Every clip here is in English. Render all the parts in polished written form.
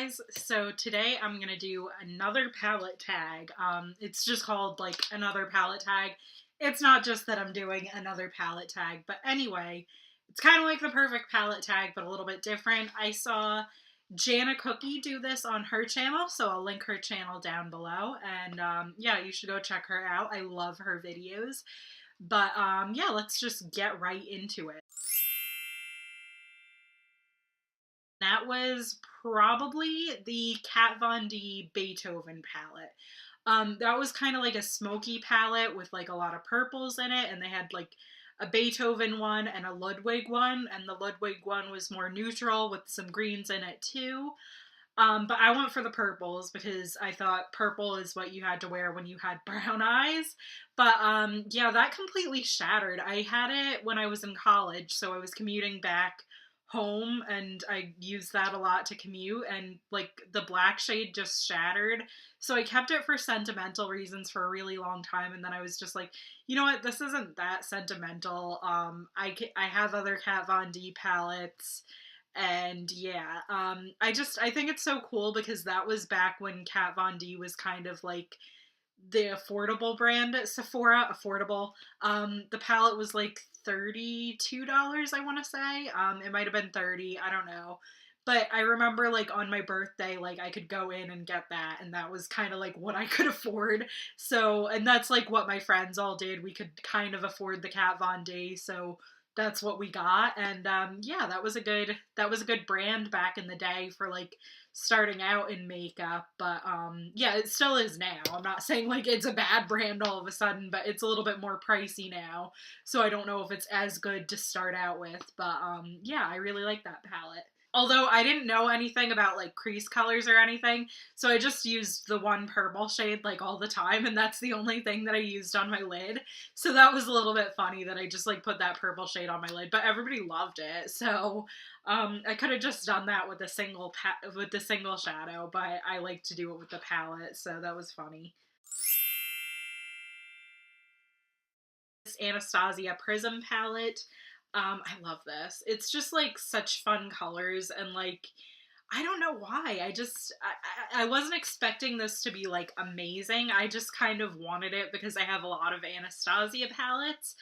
guys, so today I'm gonna do another palette tag. It's just called like another palette tag. It's not just that I'm doing another palette tag, but anyway, it's kind of like the perfect palette tag, but a little bit different. I saw Janna Cookie do this on her channel, so I'll link her channel down below, and yeah, you should go check her out. I love her videos, but yeah, let's just get right into it. That was probably the Kat Von D Beethoven palette. That was kind of like a smoky palette with like a lot of purples in it, and they had like a Beethoven one and a Ludwig one, and the Ludwig one was more neutral with some greens in it too. But I went for the purples because I thought purple is what you had to wear when you had brown eyes. But yeah, that completely shattered. I had it when I was in college, so I was commuting back home and I used that a lot to commute, and like the black shade just shattered. So I kept it for sentimental reasons for a really long time, and then I was just like, you know what, this isn't that sentimental. I have other Kat Von D palettes. And yeah, I think it's so cool because that was back when Kat Von D was kind of like the affordable brand at Sephora. Affordable. The palette was like $32, I want to say. It might have been 30, I don't know. But I remember like on my birthday, like I could go in and get that, and that was kind of like what I could afford. So, and that's like what my friends all did. We could kind of afford the Kat Von D, so that's what we got. And yeah, that was a good brand back in the day for like starting out in makeup. But yeah, it still is now. I'm not saying like it's a bad brand all of a sudden, but it's a little bit more pricey now, so I don't know if it's as good to start out with. But yeah, I really like that palette. Although I didn't know anything about like crease colors or anything, so I just used the one purple shade like all the time, and that's the only thing that I used on my lid. So that was a little bit funny that I just like put that purple shade on my lid, but everybody loved it. So I could have just done that with a single shadow, but I like to do it with the palette, so that was funny. This Anastasia Prism palette. I love this. It's just like such fun colors, and like I don't know why. I wasn't expecting this to be like amazing. I just kind of wanted it because I have a lot of Anastasia palettes,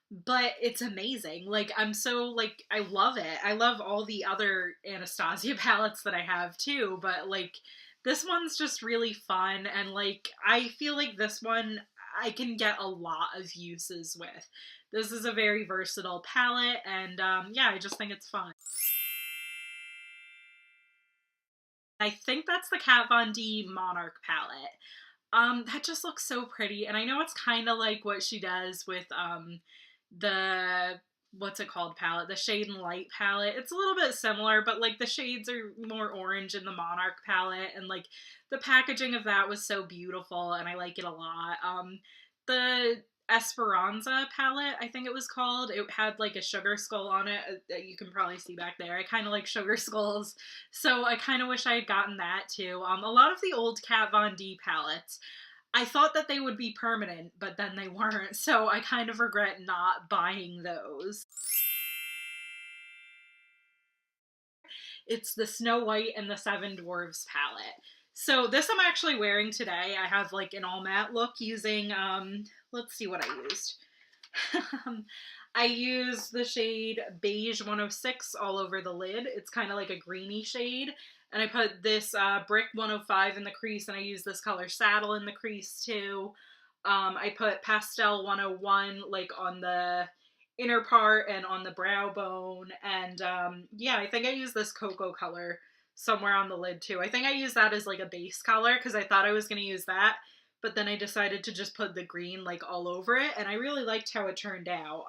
but it's amazing. Like I'm so like I love it. I love all the other Anastasia palettes that I have too, but like this one's just really fun, and like I feel like this one I can get a lot of uses with. This is a very versatile palette, and yeah, I just think it's fun. I think that's the Kat Von D Monarch palette. That just looks so pretty, and I know it's kind of like what she does with the what's it called palette, the Shade and Light palette. It's a little bit similar, but like the shades are more orange in the Monarch palette, and like the packaging of that was so beautiful, and I like it a lot. The Esperanza palette, I think it was called. It had like a sugar skull on it that you can probably see back there. I kind of like sugar skulls, so I kind of wish I had gotten that too. A lot of the old Kat Von D palettes, I thought that they would be permanent, but then they weren't, so I kind of regret not buying those. It's the Snow White and the Seven Dwarves palette. So this I'm actually wearing today. I have like an all matte look using, let's see what I used. I used the shade Beige 106 all over the lid. It's kind of like a greeny shade. And I put this Brick 105 in the crease, and I used this color Saddle in the crease too. I put Pastel 101 like on the inner part and on the brow bone. And yeah, I think I used this cocoa color somewhere on the lid too. I think I used that as like a base color because I thought I was going to use that, but then I decided to just put the green like all over it, and I really liked how it turned out.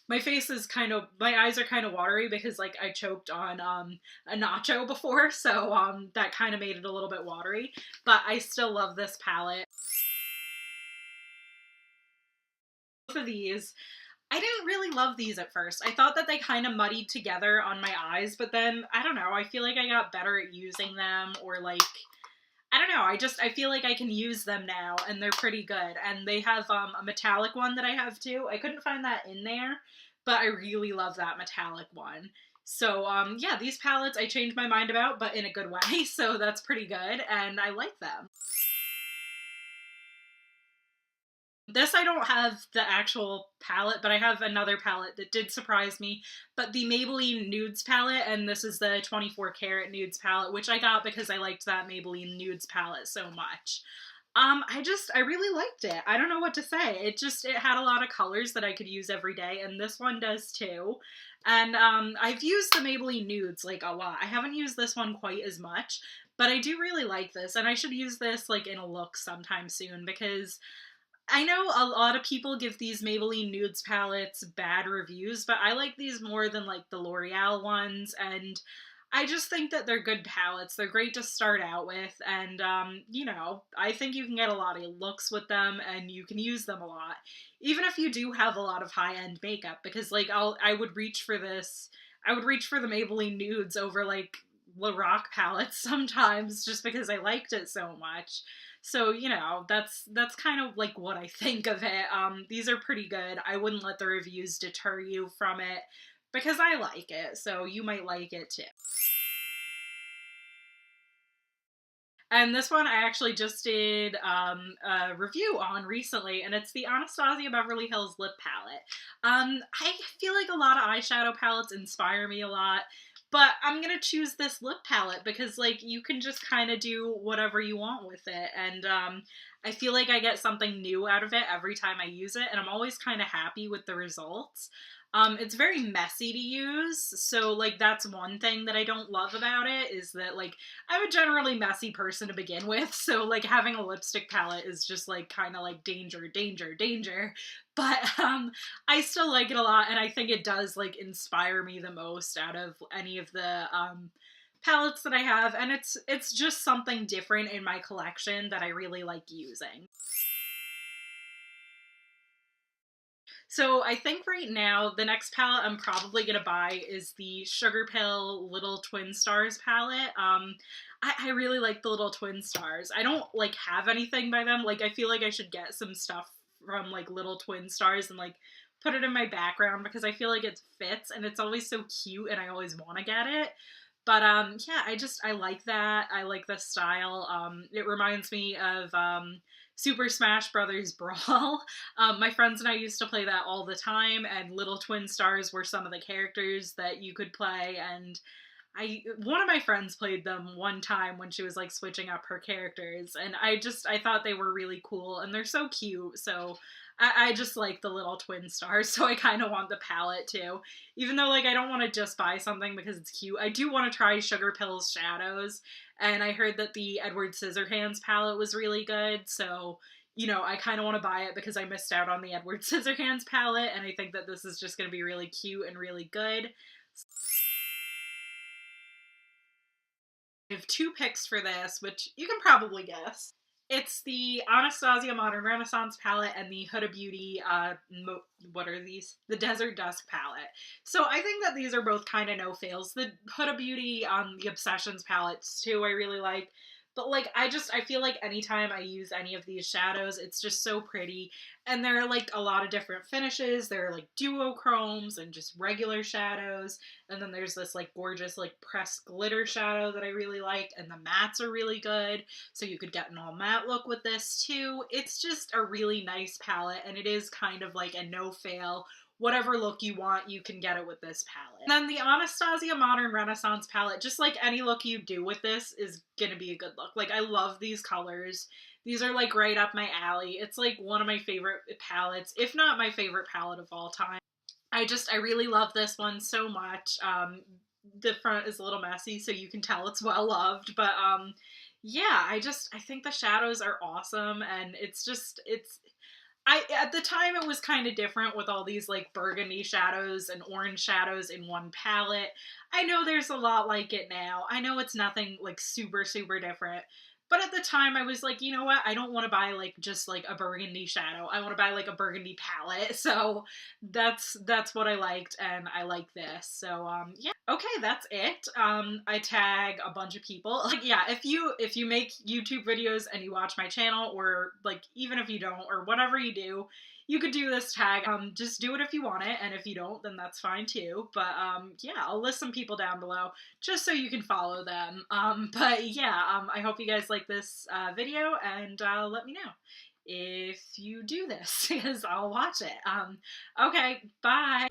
My eyes are kind of watery because like I choked on a nacho before, so that kind of made it a little bit watery, but I still love this palette. Both of these, I didn't really love these at first. I thought that they kind of muddied together on my eyes, but then, I don't know, I feel like I got better at using them, or like, I don't know, I feel like I can use them now, and they're pretty good. And they have a metallic one that I have too. I couldn't find that in there, but I really love that metallic one. So, yeah, these palettes I changed my mind about, but in a good way, so that's pretty good, and I like them. This I don't have the actual palette, but I have another palette that did surprise me, but the Maybelline Nudes palette, and this is the 24 karat Nudes palette, which I got because I liked that Maybelline Nudes palette so much. I really liked it. I don't know what to say. It had a lot of colors that I could use every day, and this one does too. And, I've used the Maybelline Nudes, like, a lot. I haven't used this one quite as much, but I do really like this, and I should use this, like, in a look sometime soon, because I know a lot of people give these Maybelline Nudes palettes bad reviews, but I like these more than, like, the L'Oreal ones, and I just think that they're good palettes. They're great to start out with, and, you know, I think you can get a lot of looks with them, and you can use them a lot. Even if you do have a lot of high-end makeup, because, like, I would reach for this, I would reach for the Maybelline Nudes over, like, Lorac palettes sometimes, just because I liked it so much. So, you know, that's kind of like what I think of it. These are pretty good. I wouldn't let the reviews deter you from it because I like it, so you might like it too. And this one I actually just did a review on recently, and it's the Anastasia Beverly Hills Lip Palette. I feel like a lot of eyeshadow palettes inspire me a lot, but I'm gonna choose this lip palette because, like, you can just kind of do whatever you want with it, and I feel like I get something new out of it every time I use it, and I'm always kind of happy with the results. It's very messy to use, so, like, that's one thing that I don't love about it, is that, like, I'm a generally messy person to begin with, so, like, having a lipstick palette is just, like, kind of like danger, danger, danger. But, I still like it a lot, and I think it does, like, inspire me the most out of any of the, palettes that I have, and it's just something different in my collection that I really like using. So I think right now the next palette I'm probably gonna buy is the Sugar Pill Little Twin Stars palette. I really like the Little Twin Stars. I don't like have anything by them. Like, I feel like I should get some stuff from like Little Twin Stars and like put it in my background because I feel like it fits and it's always so cute and I always want to get it. But yeah, I like that. I like the style. It reminds me of Super Smash Brothers Brawl. My friends and I used to play that all the time, and Little Twin Stars were some of the characters that you could play, and one of my friends played them one time when she was like switching up her characters, and I thought they were really cool, and they're so cute, so I just like the Little Twin Stars, so I kind of want the palette too. Even though, like, I don't want to just buy something because it's cute, I do want to try Sugar Pill's shadows, and I heard that the Edward Scissorhands palette was really good, so, you know, I kind of want to buy it because I missed out on the Edward Scissorhands palette, and I think that this is just going to be really cute and really good. I have two picks for this, which you can probably guess. It's the Anastasia Modern Renaissance palette and the Huda Beauty, what are these? The Desert Dusk palette. So I think that these are both kind of no fails. The Huda Beauty, the Obsessions palettes too, I really like. But, like, I feel like anytime I use any of these shadows, it's just so pretty. And there are, like, a lot of different finishes. There are, like, duochromes and just regular shadows. And then there's this, like, gorgeous, like, pressed glitter shadow that I really like. And the mattes are really good. So you could get an all matte look with this, too. It's just a really nice palette. And it is kind of, like, a no-fail. Whatever look you want, you can get it with this palette. And then the Anastasia Modern Renaissance palette, just like any look you do with this is gonna be a good look. Like, I love these colors. These are, like, right up my alley. It's, like, one of my favorite palettes, if not my favorite palette of all time. I really love this one so much. The front is a little messy, so you can tell it's well loved, but, yeah, I think the shadows are awesome, and at the time it was kind of different with all these like burgundy shadows and orange shadows in one palette. I know there's a lot like it now. I know it's nothing like super, super different. But at the time I was like, you know what? I don't want to buy like just like a burgundy shadow. I want to buy like a burgundy palette. So that's what I liked, and I like this. So yeah. Okay, that's it. I tag a bunch of people. Like, yeah, if you make YouTube videos and you watch my channel, or like even if you don't, or whatever you do, you could do this tag. Just do it if you want it, and if you don't, then that's fine too. But yeah, I'll list some people down below just so you can follow them. But yeah, I hope you guys like this video, and let me know if you do this, because I'll watch it. Okay, bye.